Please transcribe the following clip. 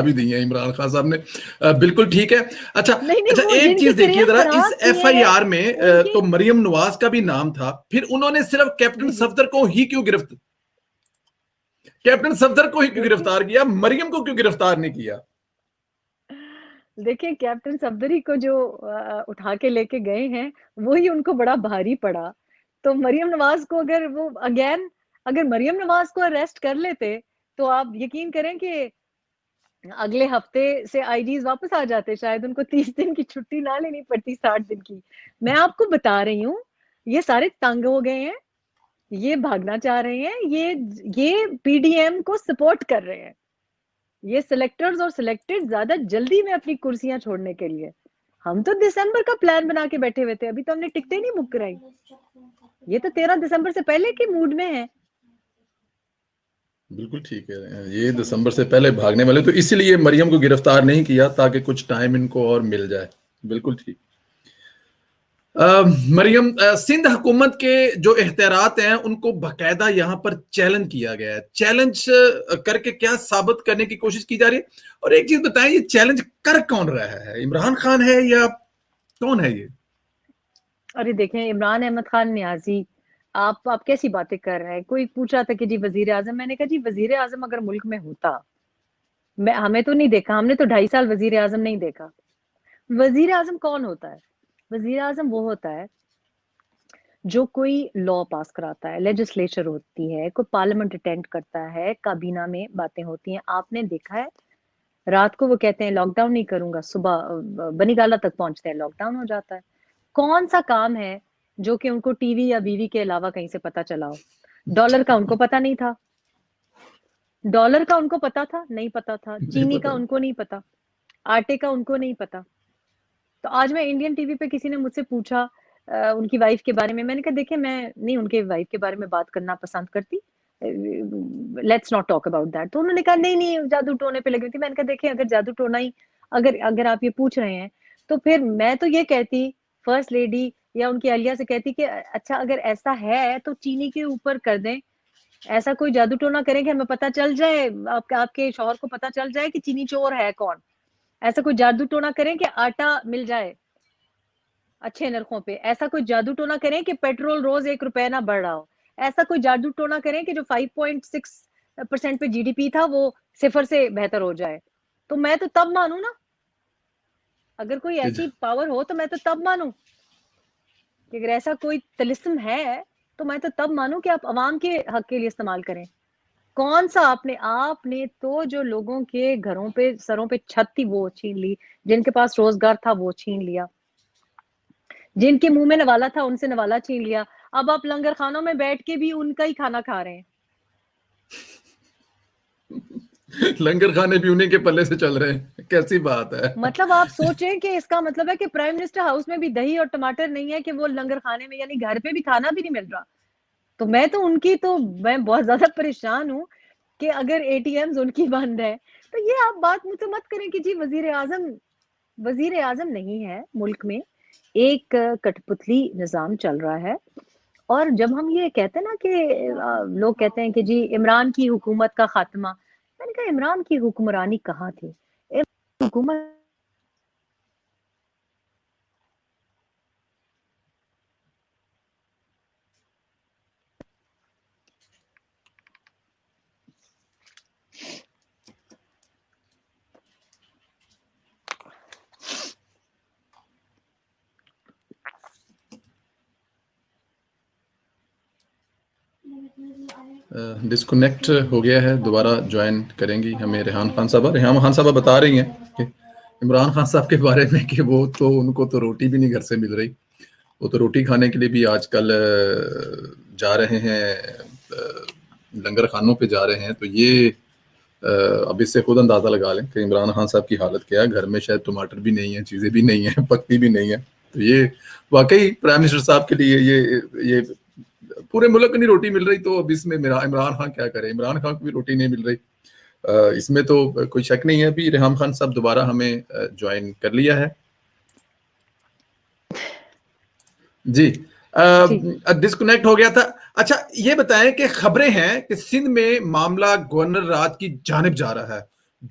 भी दी है इमरान खान साहब ने। बिल्कुल ठीक है। अच्छा नहीं नहीं, अच्छा, वो एक चीज देखिए जरा, इस खराब किए हैं एफआईआर में उनके। तो मरियम नवाज का भी नाम था, फिर उन्होंने सिर्फ कैप्टन जी जी, सफदर को ही क्यों देखिए गिरफ्तार किया, मरियम को क्यों गिरफ्तार नहीं किया? देखिए कैप्टन सफदरी को जो उठा के लेके गए हैं, वही उनको बड़ा भारी पड़ा। तो मरियम नवाज को अगर वो अगेन, अगर मरियम नवाज को अरेस्ट कर लेते, तो आप यकीन करें कि अगले हफ्ते से आईजीज वापस आ जाते, शायद उनको 30 दिन की छुट्टी ना लेनी पड़ती, 60 दिन की। मैं आपको बता रही हूँ, ये सारे तंग हो गए हैं, ये भागना चाह रहे हैं, ये पीडीएम को सपोर्ट कर रहे हैं, ये सिलेक्टर्स और सिलेक्टेड ज्यादा जल्दी में अपनी कुर्सियां छोड़ने के लिए। हम तो दिसंबर का प्लान बना के बैठे हुए थे, अभी तो हमने टिकटें नहीं बुक कराई, ये तो 13 दिसंबर से पहले के मूड में है। बिल्कुल ठीक है, ये दिसंबर से पहले भागने वाले, तो इसीलिए मरियम को गिरफ्तार नहीं किया ताकि कुछ टाइम इनको और मिल जाए। बिल्कुल ठीक। मरियम, सिंध हुकूमत के जो एहतियात हैं उनको बाकायदा यहाँ पर चैलेंज किया गया है। चैलेंज करके क्या साबित करने की कोशिश की जा रही है? और एक चीज बताएं, ये चैलेंज कर कौन रहा है? इमरान खान है या कौन है ये? अरे देखें, इमरान अहमद खान न्याजी, आप कैसी बातें कर रहे हैं? कोई पूछ रहा था कि जी वजीर आजम, मैंने कहा जी वजीर आजम अगर मुल्क में होता, मैं हमें तो नहीं देखा, हमने तो 2.5 साल वजीर आजम नहीं देखा। वजीर आजम कौन होता है? वजीर आजम वो होता है जो कोई लॉ पास कराता है, लेजिस्लेचर होती है, कोई पार्लियामेंट अटेंड करता है, काबीना में बातें होती हैं। आपने देखा है रात को वो कहते हैं लॉकडाउन नहीं करूंगा, सुबह बनीगाला तक पहुंचते हैं लॉकडाउन हो जाता है। कौन सा काम है जो कि उनको टीवी या बीवी के अलावा कहीं से पता चला हो? डॉलर का उनको पता नहीं था, डॉलर का उनको पता था? नहीं पता था। नहीं चीनी का पता। उनको नहीं पता, आटे का उनको नहीं पता। तो आज मैं इंडियन टीवी पे किसी ने मुझसे पूछा उनकी वाइफ के बारे में, मैंने कहा देखिए मैं नहीं उनके वाइफ के बारे में बात करना पसंद करती, let's not talk about that. तो उन्होंने कहा नहीं नहीं जादू टोने पे लगी हुई थी। मैंने कहा देखिए अगर जादू टोना ही, अगर अगर आप ये पूछ रहे हैं, तो फिर मैं तो ये कहती, फर्स्ट लेडी या उनकी अलिया से कहती कि अच्छा अगर ऐसा है तो चीनी के ऊपर कर दें, ऐसा कोई जादू टोना करें कि हमें पता चल जाए, आपके शौहर को पता चल जाए कि चीनी चोर है कौन। ऐसा कोई जादू टोना करें कि आटा मिल जाए अच्छे नरखों पे। ऐसा कोई जादू टोना करें कि पेट्रोल रोज 1 रुपए ना बढ़ रहा हो। ऐसा कोई जादू टोना करें कि जो 5.6% पे जीडीपी था वो 0 से बेहतर हो जाए। तो मैं तो तब मानू ना, अगर कोई ऐसी पावर हो तो मैं तो तब मानू कि अगर ऐसा कोई तिलिस्म है, तो मैं तो तब मानू कि आप अवाम के हक के लिए इस्तेमाल करें। कौन सा आपने आपने तो जो लोगों के घरों पे सरों पे छत थी वो छीन ली, जिनके पास रोजगार था वो छीन लिया, जिनके मुंह में नवाला था उनसे नवाला छीन लिया। अब आप लंगर खानों में बैठ के भी उनका ही खाना खा रहे हैं। लंगर खाने भी उन्हीं के पल्ले से चल रहे हैं, कैसी बात है? मतलब आप सोचें कि इसका मतलब है कि प्राइम मिनिस्टर हाउस में भी दही और टमाटर नहीं है कि वो लंगर खाने में, यानी घर पे भी खाना भी नहीं मिल रहा। तो मैं बहुत ज्यादा परेशान हूँ कि अगर एटीएम्स उनकी बंद है, तो ये आप बात मुझसे मत करें कि जी वजीर आजम नहीं है मुल्क में। एक कठपुतली निजाम चल रहा है। और जब हम ये कहते हैं ना कि लोग कहते हैं कि जी इमरान की हुकूमत का खात्मा, मैंने कहा इमरान की हुक्मरानी कहाँ थी? हुकूमत डिस्कनेक्ट हो गया है, दोबारा ज्वाइन करेंगी हमें रेहान खान साहबा। रेहान खान साहबा बता रही हैं कि इमरान खान साहब के बारे में कि वो तो उनको तो रोटी भी नहीं घर से मिल रही, वो तो रोटी खाने के लिए भी आजकल जा रहे हैं, लंगर खानों पे जा रहे हैं। तो ये अब इससे खुद अंदाजा लगा लें कि इमरान खान साहब की हालत क्या है। घर में शायद टमाटर भी नहीं है, चीजें भी नहीं है, पकती भी नहीं है। तो ये वाकई प्राइम मिनिस्टर साहब के लिए ये पूरे मुल्क को नहीं रोटी मिल रही, तो अब इसमें इमरान खान क्या करे? इमरान खान को भी रोटी नहीं मिल रही। इसमें तो कोई शक नहीं है। अभी रेहान खान साहब दोबारा हमें ज्वाइन कर लिया है जी। जी। डिस्कनेक्ट हो गया था। अच्छा ये बताएं कि खबरें हैं कि सिंध में मामला गवर्नर राज की जानिब जा रहा है।